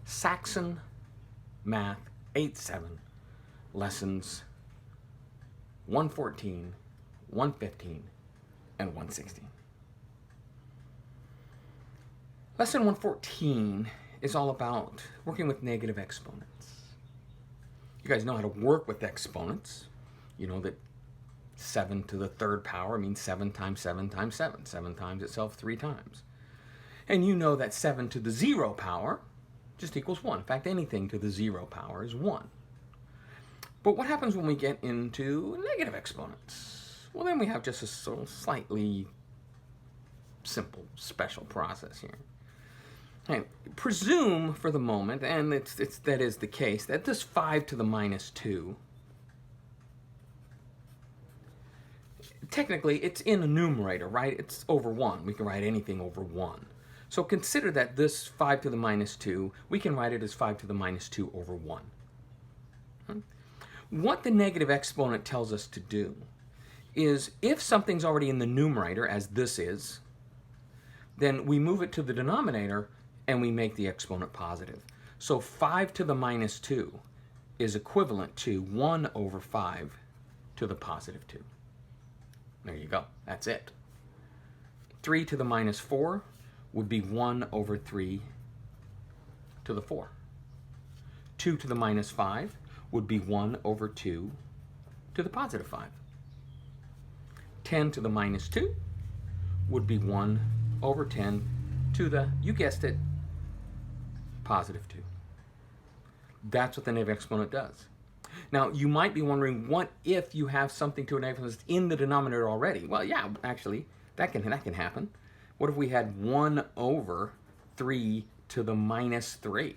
Saxon Math 8-7, lessons 114, 115, and 116. Lesson 114 is all about working with negative exponents. You guys know how to work with exponents. You know that 7 to the third power means 7 times 7 times 7. 7 times itself 3 times. And you know that 7 to the 0 power just equals 1. In fact, anything to the 0 power is 1. But what happens when we get into negative exponents? Well, then we have just a slightly simple, special process here. Okay, presume for the moment, and that is the case, that this 5 to the minus 2, technically it's in a numerator, right? It's over 1. We can write anything over 1. So consider that this 5 to the minus 2, we can write it as 5 to the minus 2 over 1. What the negative exponent tells us to do is if something's already in the numerator, as this is, then we move it to the denominator and we make the exponent positive. So 5 to the minus 2 is equivalent to 1 over 5 to the positive 2. There you go. That's it. 3 to the minus 4 would be 1 over 3 to the 4. 2 to the minus 5 would be 1 over 2 to the positive 5. 10 to the minus 2 would be 1 over 10 to the, you guessed it, positive 2. That's what the negative exponent does. Now, you might be wondering, what if you have something to a negative exponent in the denominator already? Well, yeah, actually, that can happen. What if we had 1 over 3 to the minus 3?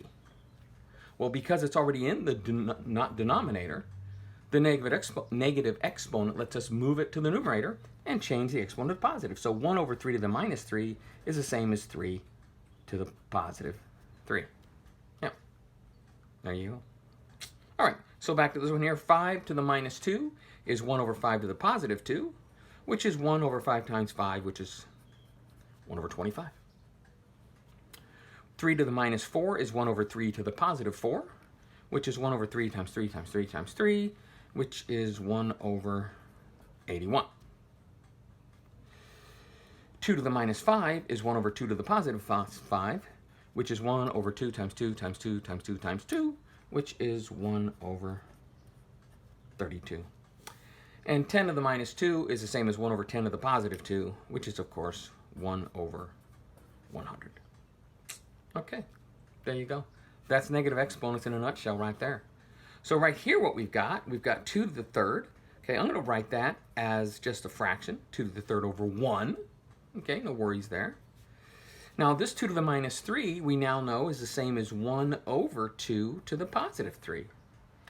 Well, because it's already in the denominator, the negative exponent lets us move it to the numerator and change the exponent to positive. So 1 over 3 to the minus 3 is the same as 3 to the positive 3. Yep. There you go. All right, so back to this one here. 5 to the minus 2 is 1 over 5 to the positive 2, which is 1 over 5 times 5, which is 1 over 25. 3 to the minus 4 is 1 over 3 to the positive 4, which is 1 over 3 times 3 times 3 times 3, which is 1 over 81. 2 to the minus 5 is 1 over 2 to the positive 5, which is 1 over 2 times 2 times 2 times 2 times 2, which is 1 over 32. And 10 to the minus 2 is the same as 1 over 10 to the positive 2, which is, of course, 1 over 100. Okay, there you go. That's negative exponents in a nutshell right there. So right here what we've got 2 to the third. Okay, I'm going to write that as just a fraction, 2 to the third over 1. Okay, no worries there. Now this 2 to the minus 3 we now know is the same as 1 over 2 to the positive 3.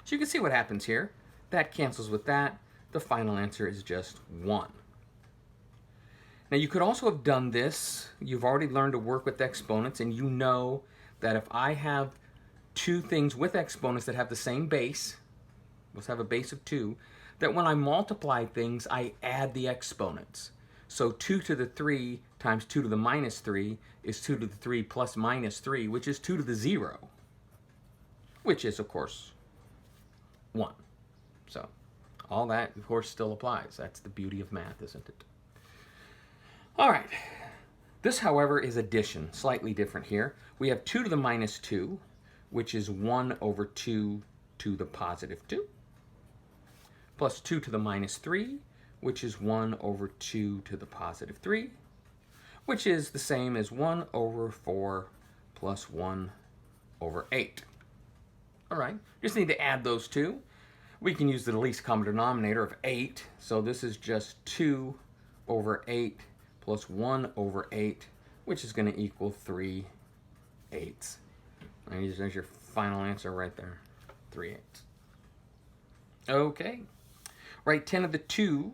So you can see what happens here. That cancels with that. The final answer is just 1. Now you could also have done this. You've already learned to work with exponents, and you know that if I have two things with exponents that have the same base, let's have a base of 2, that when I multiply things, I add the exponents. So 2 to the 3 times 2 to the minus 3 is 2 to the 3 plus minus 3, which is 2 to the 0, which is, of course, 1. So all that, of course, still applies. That's the beauty of math, isn't it? All right. This, however, is addition, slightly different here. We have 2 to the minus 2, which is 1 over 2 to the positive 2, plus 2 to the minus 3, which is 1 over 2 to the positive 3, which is the same as 1 over 4 plus 1 over 8. All right, just need to add those two. We can use the least common denominator of 8, so this is just 2 over 8 plus 1 over 8, which is going to equal 3/8. And there's your final answer right there, 3/8. Okay, write 10 to the 2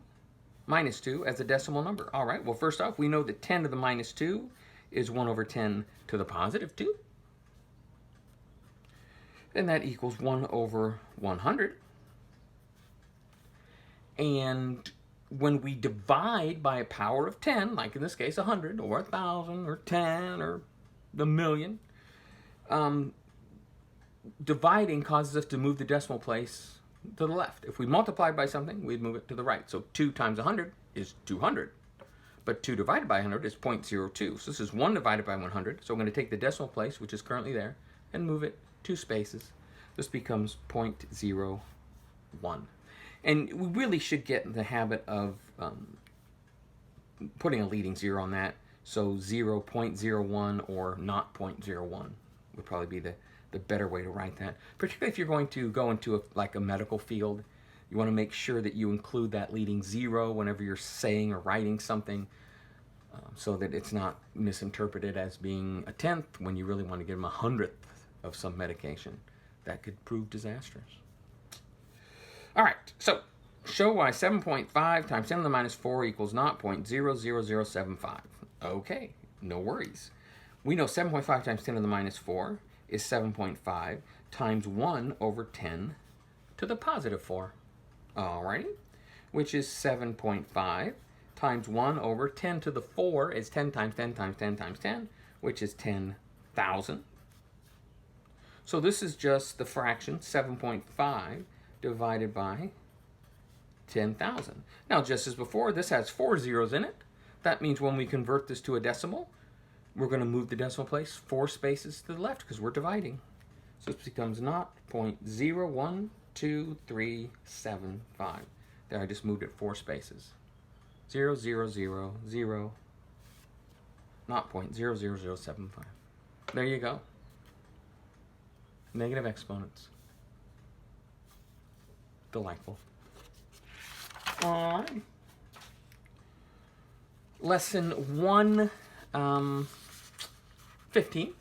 minus 2 as a decimal number. All right, well, first off, we know that 10 to the minus 2 is 1 over 10 to the positive 2. And that equals 1 over 100. And when we divide by a power of 10, like in this case 100 or 1,000 or 10 or the million, dividing causes us to move the decimal place to the left. If we multiply by something, we'd move it to the right. So 2 times 100 is 200. But 2 divided by 100 is 0.02. So this is 1 divided by 100. So I'm going to take the decimal place, which is currently there, and move it 2 spaces. This becomes 0.01. And we really should get in the habit of putting a leading zero on that. So 0.01 or not 0.01 would probably be the better way to write that. Particularly if you're going to go into like a medical field, you want to make sure that you include that leading zero whenever you're saying or writing something, so that it's not misinterpreted as being a tenth when you really want to give them 100th of some medication. That could prove disastrous. All right, so show why 7.5 times 10 to the minus 4 equals not 0.00075. Okay, no worries. We know 7.5 times 10 to the minus 4 is 7.5 times 1 over 10 to the positive 4. Alrighty, which is 7.5 times 1 over 10 to the 4 is 10 times 10 times 10 times 10, which is 10,000. So this is just the fraction 7.5 divided by 10,000. Now, just as before, this has 4 zeros in it. That means when we convert this to a decimal, we're going to move the decimal place 4 spaces to the left because we're dividing. So this becomes not 0.012375. There, I just moved it 4 spaces. 0, 0, 0, 0, not 0.00075. There you go. Negative exponents. Delightful. All right. Lesson 115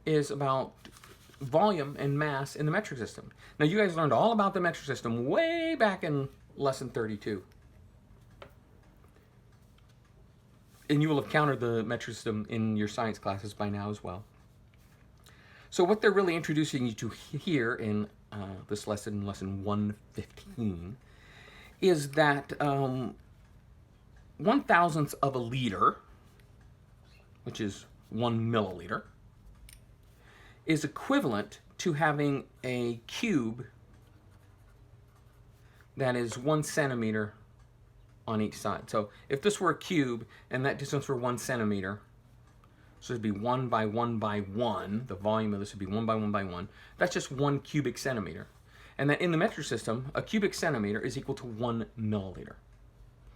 is about volume and mass in the metric system. Now, you guys learned all about the metric system way back in lesson 32. And you will have counted the metric system in your science classes by now as well. So what they're really introducing you to here in this lesson, lesson 115, is that 1/1000th of a liter, which is 1 milliliter, is equivalent to having a cube that is 1 centimeter on each side. So if this were a cube and that distance were 1 centimeter, so it'd be 1 by 1 by 1, the volume of this would be 1 by 1 by 1, that's just 1 cubic centimeter. And that in the metric system, a cubic centimeter is equal to 1 milliliter.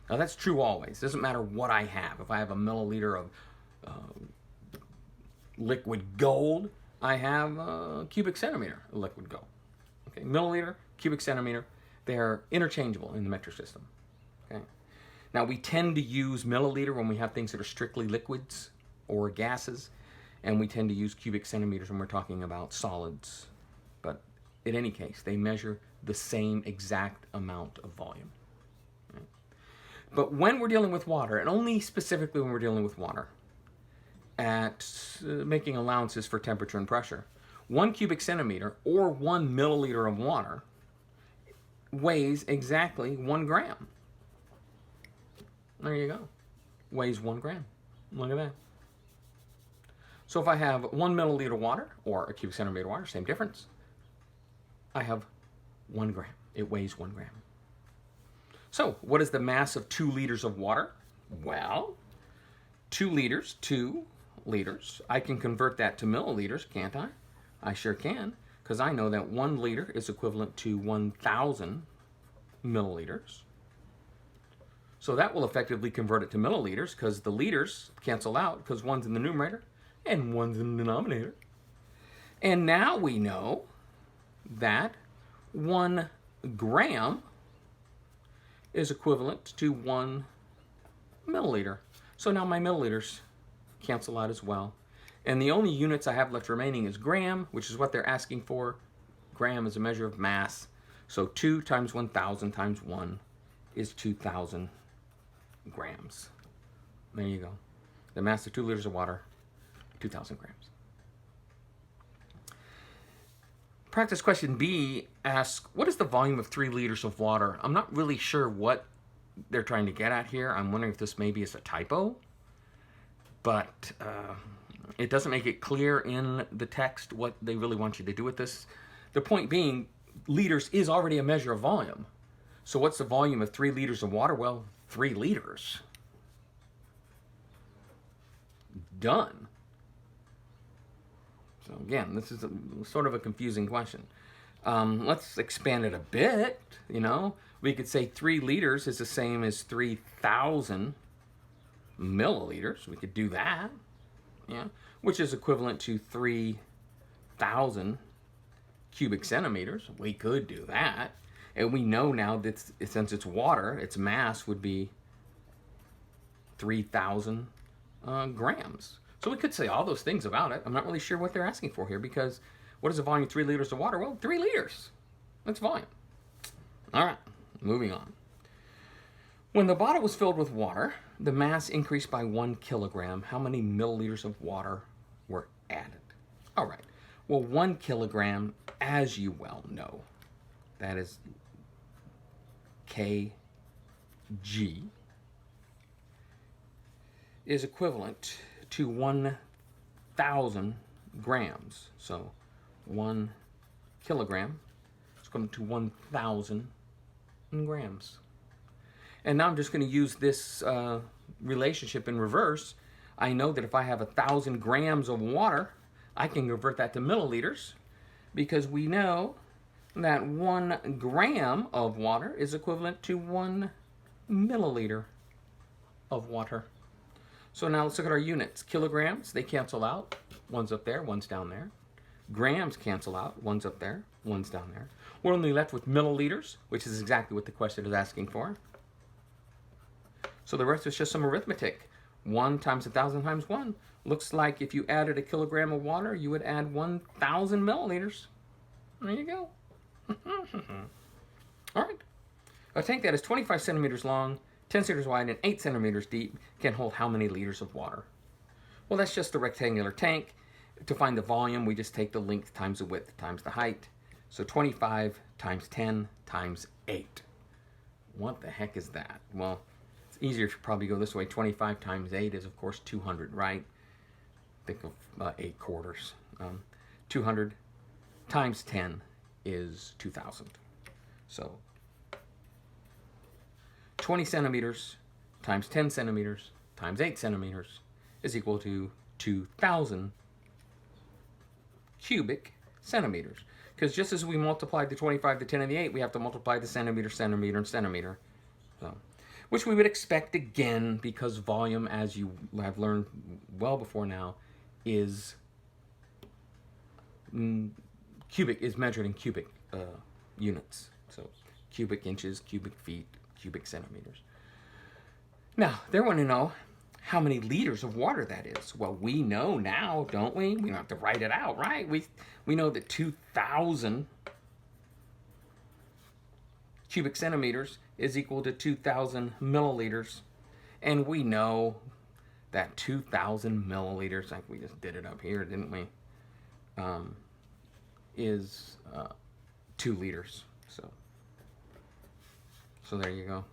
Now that's true always. It doesn't matter what I have. If I have a milliliter of liquid gold, I have a cubic centimeter of liquid gold. Okay, milliliter, cubic centimeter, they're interchangeable in the metric system. Okay. Now we tend to use milliliter when we have things that are strictly liquids or gases, and we tend to use cubic centimeters when we're talking about solids. But in any case, they measure the same exact amount of volume. Right? But when we're dealing with water, and only specifically when we're dealing with water, at making allowances for temperature and pressure, 1 cubic centimeter or 1 milliliter of water weighs exactly 1 gram. There you go. Weighs 1 gram. Look at that. So if I have 1 milliliter water or a cubic centimeter water, same difference, I have 1 gram. It weighs 1 gram. So what is the mass of 2 liters of water? Well, 2 liters, 2 liters. I can convert that to milliliters, can't I? I sure can, because I know that 1 liter is equivalent to 1,000 milliliters. So that will effectively convert it to milliliters, because the liters cancel out, because 1's in the numerator and 1's in the denominator. And now we know that 1 gram is equivalent to 1 milliliter. So now my milliliters cancel out as well. And the only units I have left remaining is gram, which is what they're asking for. Gram is a measure of mass. So 2 times 1,000 times 1 is 2,000 grams. There you go. The mass of 2 liters of water, 2,000 grams. Practice question B asks, what is the volume of 3 liters of water? I'm not really sure what they're trying to get at here. I'm wondering if this maybe is a typo. But It doesn't make it clear in the text what they really want you to do with this. The point being, liters is already a measure of volume. So what's the volume of 3 liters of water? Well, 3 liters. Done. So again, this is sort of a confusing question. Let's expand it a bit. We could say 3 liters is the same as 3,000 milliliters. We could do that, which is equivalent to 3,000 cubic centimeters. We could do that. And we know now that since it's water, its mass would be 3,000 grams. So we could say all those things about it. I'm not really sure what they're asking for here, because what is the volume of 3 liters of water? Well, 3 liters. That's volume. All right, moving on. When the bottle was filled with water, the mass increased by 1 kilogram. How many milliliters of water were added? All right. Well, 1 kilogram, as you well know, that is kg, is equivalent to 1,000 grams. So 1 kilogram is equivalent to 1,000 grams. And now I'm just going to use this relationship in reverse. I know that if I have 1,000 grams of water, I can convert that to milliliters, because we know that 1 gram of water is equivalent to 1 milliliter of water. So now let's look at our units. Kilograms, they cancel out. One's up there, one's down there. Grams cancel out. One's up there, one's down there. We're only left with milliliters, which is exactly what the question is asking for. So the rest is just some arithmetic. 1 times 1,000 times 1. Looks like if you added a kilogram of water, you would add 1,000 milliliters. There you go. All right. A tank that is 25 centimeters long, 10 centimeters wide, and 8 centimeters deep can hold how many liters of water? Well, that's just the rectangular tank. To find the volume, we just take the length times the width times the height. So 25 times 10 times 8. What the heck is that? Well, it's easier if you probably go this way. 25 times 8 is, of course, 200, right? Think of 8 quarters. 200 times 10 is 2,000. So 20 centimeters times 10 centimeters times 8 centimeters is equal to 2,000 cubic centimeters. Because just as we multiplied the 25, the 10, and the 8, we have to multiply the centimeter, centimeter, and centimeter. So, which we would expect again, because volume, as you have learned well before now, is cubic, is measured in cubic units. So cubic inches, cubic feet, cubic centimeters. Now, they want to know how many liters of water that is. Well, we know now, don't we? We don't have to write it out, right? We know that 2,000 cubic centimeters is equal to 2,000 milliliters. And we know that 2,000 milliliters, like we just did it up here, didn't we? Is 2 liters. So there you go.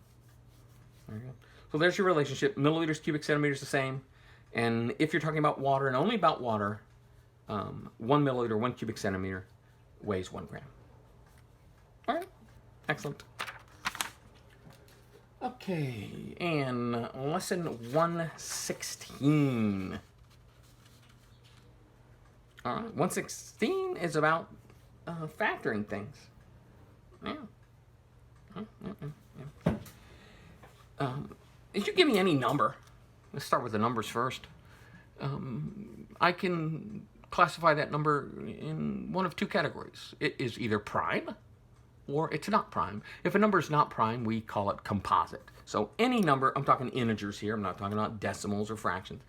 There you go. So there's your relationship. Milliliters, cubic centimeters, the same. And if you're talking about water and only about water, 1 milliliter, 1 cubic centimeter weighs 1 gram. All right. Excellent. Okay. And lesson 116. All right. 116 is about factoring things. Yeah. If you give me any number, let's start with the numbers first. I can classify that number in one of 2 categories. It is either prime or it's not prime. If a number is not prime, we call it composite. So any number, I'm talking integers here, I'm not talking about decimals or fractions.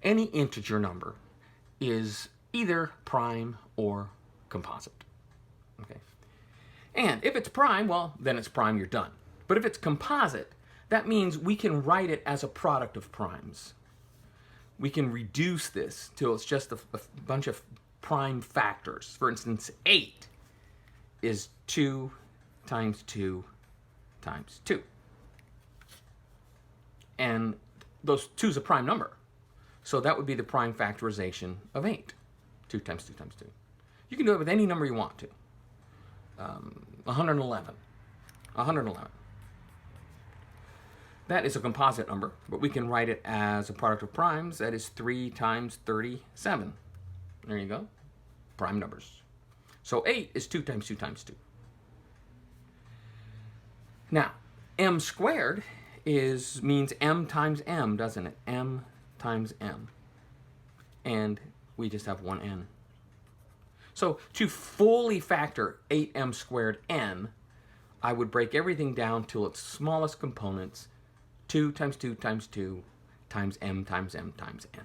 Any integer number is either prime or composite. Okay. And if it's prime, well, then it's prime, you're done. But if it's composite, that means we can write it as a product of primes. We can reduce this till it's just a bunch of prime factors. For instance, 8 is 2 times 2 times 2. And those 2 is a prime number. So that would be the prime factorization of 8. 2 times 2 times 2. You can do it with any number you want to. 111. 111. That is a composite number, but we can write it as a product of primes. That is 3 times 37. There you go. Prime numbers. So 8 is 2 times 2 times 2. Now, m squared means m times m, doesn't it? M times m. And we just have one n. So to fully factor 8m squared n, I would break everything down to its smallest components, 2 times 2 times 2 times m times m times n.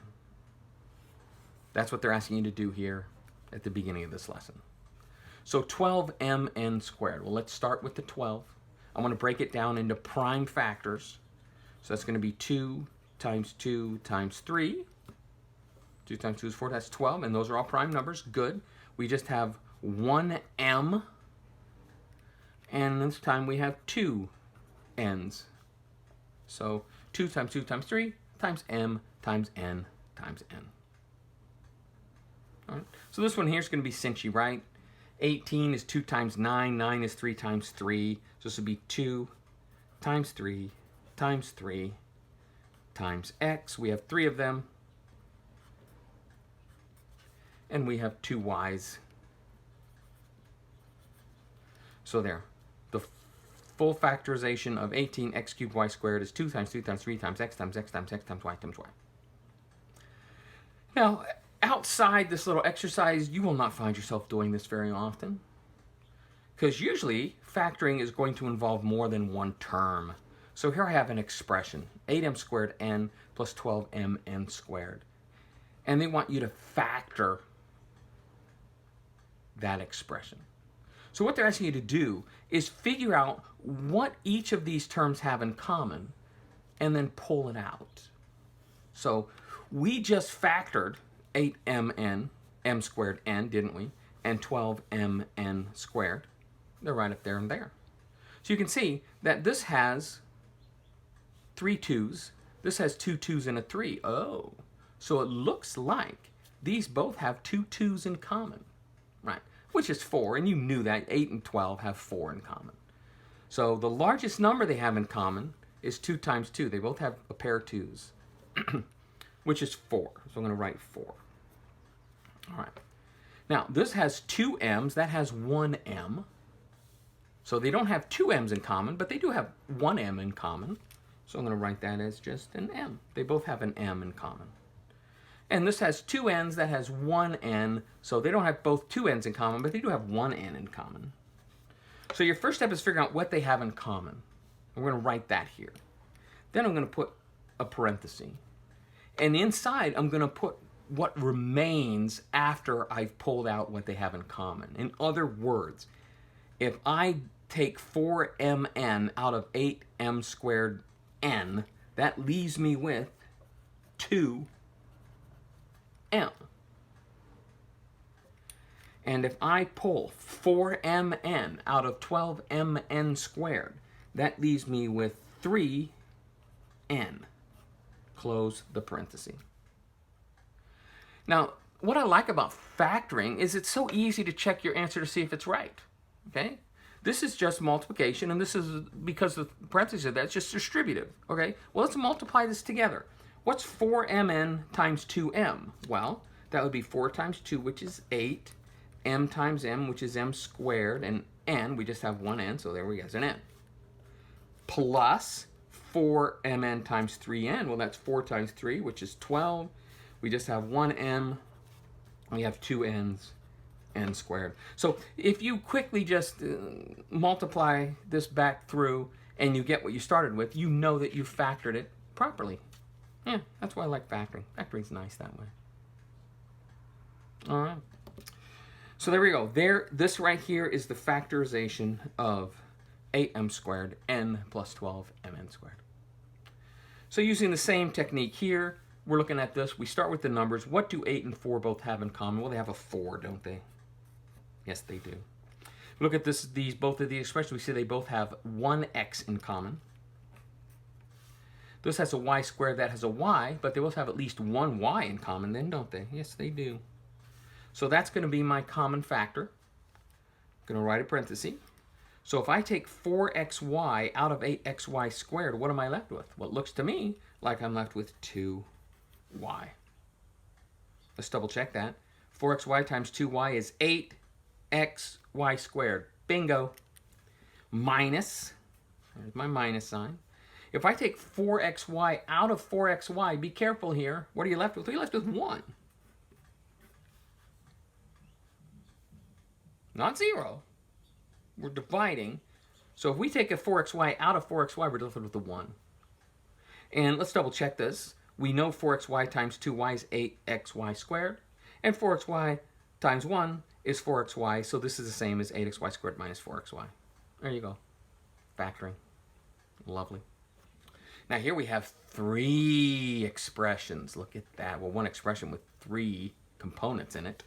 That's what they're asking you to do here at the beginning of this lesson. So 12mn squared. Well, let's start with the 12. I want to break it down into prime factors. So that's going to be 2 times 2 times 3. 2 times 2 is 4. That's 12. And those are all prime numbers. Good. We just have one m. And this time we have two n's. So 2 times 2 times 3 times m times n times n. All right. So this one here is going to be cinchy, right? 18 is 2 times 9. 9 is 3 times 3. So this would be 2 times 3 times 3 times x. We have 3 of them. And we have 2 y's. So there. The full factorization of 18 x cubed y squared is 2 times 2 times 3 times x times x times x times y times y. Now, outside this little exercise, you will not find yourself doing this very often. Because usually, factoring is going to involve more than one term. So here I have an expression, 8m squared n plus 12mn squared. And they want you to factor that expression. So what they're asking you to do is figure out what each of these terms have in common and then pull it out. So we just factored 8mn, m squared n, didn't we? And 12mn squared. They're right up there and there. So you can see that this has 3 2's. This has 2 2's and a 3. Oh, so it looks like these both have 2 2's in common, right? Which is 4, and you knew that 8 and 12 have 4 in common. So the largest number they have in common is 2 times 2. They both have a pair of 2's, which is 4. So I'm going to write 4. All right. Now, this has 2 m's. That has 1 m. So they don't have 2 m's in common, but they do have 1 m in common. So I'm going to write that as just an m. They both have an m in common. And this has 2 n's, that has 1 n. So they don't have both 2 n's in common, but they do have 1 n in common. So your first step is figuring out what they have in common. And we're going to write that here. Then I'm going to put a parenthesis. And inside, I'm going to put what remains after I've pulled out what they have in common. In other words, if I take 4mn out of 8m squared n, that leaves me with 2m. And if I pull 4mn out of 12mn squared, that leaves me with 3n. Close the parenthesis. Now, what I like about factoring is it's so easy to check your answer to see if it's right. Okay? This is just multiplication, and this is because the parentheses are there, it's just distributive. Okay? Well, let's multiply this together. What's 4mn times 2m? Well, that would be 4 times 2, which is 8, m times m, which is m squared, and n, we just have one n, so there we go, it's an n. Plus 4mn times 3n, well, that's 4 times 3, which is 12. We just have one m, we have 2 n's, n squared. So if you quickly just multiply this back through and you get what you started with, you know that you factored it properly. Yeah, that's why I like factoring. Factoring's nice that way. All right. So there we go. This right here is the factorization of 8m squared n plus 12mn squared. So using the same technique here, we're looking at this. We start with the numbers. What do 8 and 4 both have in common? Well, they have a 4, don't they? Yes, they do. Look at both of the expressions. We see they both have one x in common. This has a y squared, that has a y, but they both have at least one y in common then, don't they? Yes, they do. So that's going to be my common factor. I'm going to write a parenthesis. So if I take 4xy out of 8xy squared, what am I left with? Well, it looks to me like I'm left with 2y. Let's double check that. 4xy times 2y is 8xy squared. Bingo. Minus, there's my minus sign. If I take 4xy out of 4xy, be careful here. What are you left with? You're left with 1. Not 0. We're dividing. So if we take a 4xy out of 4xy, we're left with a 1. And let's double check this. We know 4xy times 2y is 8xy squared. And 4xy times 1 is 4xy. So this is the same as 8xy squared minus 4xy. There you go. Factoring. Lovely. Now here we have 3 expressions. Look at that. Well, one expression with 3 components in it.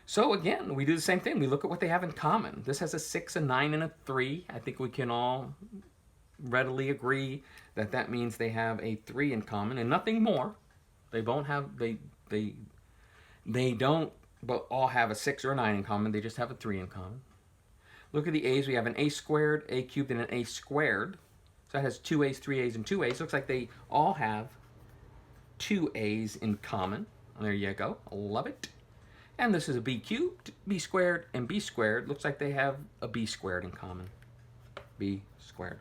So again, we do the same thing. We look at what they have in common. This has a 6, a 9, and a 3. I think we can all readily agree that that means they have a 3 in common and nothing more. They don't have they don't but all have a 6 or a 9 in common. They just have a 3 in common. Look at the a's. We have an a squared, a cubed, and an a squared. So that has 2 a's, 3 a's, and 2 a's. Looks like they all have 2 a's in common. There you go. I love it. And this is a b cubed, b squared, and b squared. Looks like they have a b squared in common. B squared.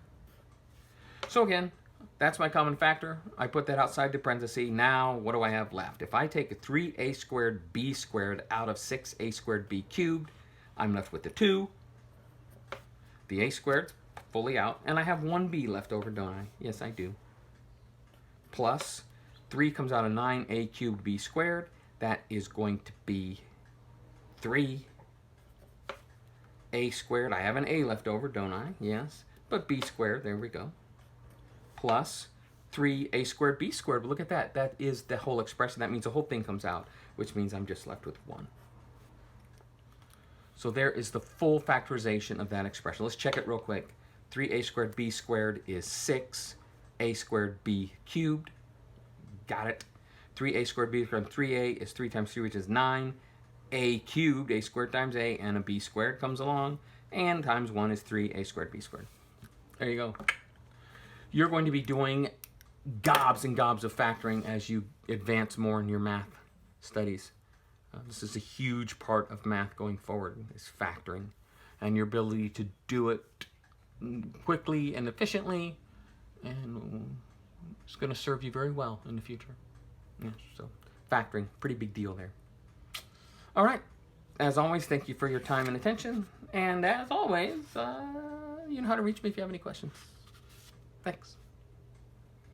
So again, that's my common factor. I put that outside the parenthesis. Now, what do I have left? If I take a 3a squared b squared out of 6a squared b cubed, I'm left with the 2. The a squared, fully out. And I have 1b left over, don't I? Yes, I do. Plus, 3 comes out of 9a cubed b squared. That is going to be 3a squared. I have an a left over, don't I? Yes. But b squared, there we go. Plus 3a squared b squared. But look at that. That is the whole expression. That means the whole thing comes out, which means I'm just left with 1. So there is the full factorization of that expression. Let's check it real quick. 3a squared b squared is 6a squared b cubed. Got it. 3a squared b squared, 3a is 3 times 3, which is 9. A cubed, a squared times a, and a b squared comes along. And times 1 is 3a squared b squared. There you go. You're going to be doing gobs and gobs of factoring as you advance more in your math studies. This is a huge part of math going forward, is factoring. And your ability to do it quickly and efficiently, and it's going to serve you very well in the future. Yeah, so factoring, pretty big deal there. All right. As always, thank you for your time and attention. And as always, you know how to reach me if you have any questions. Thanks.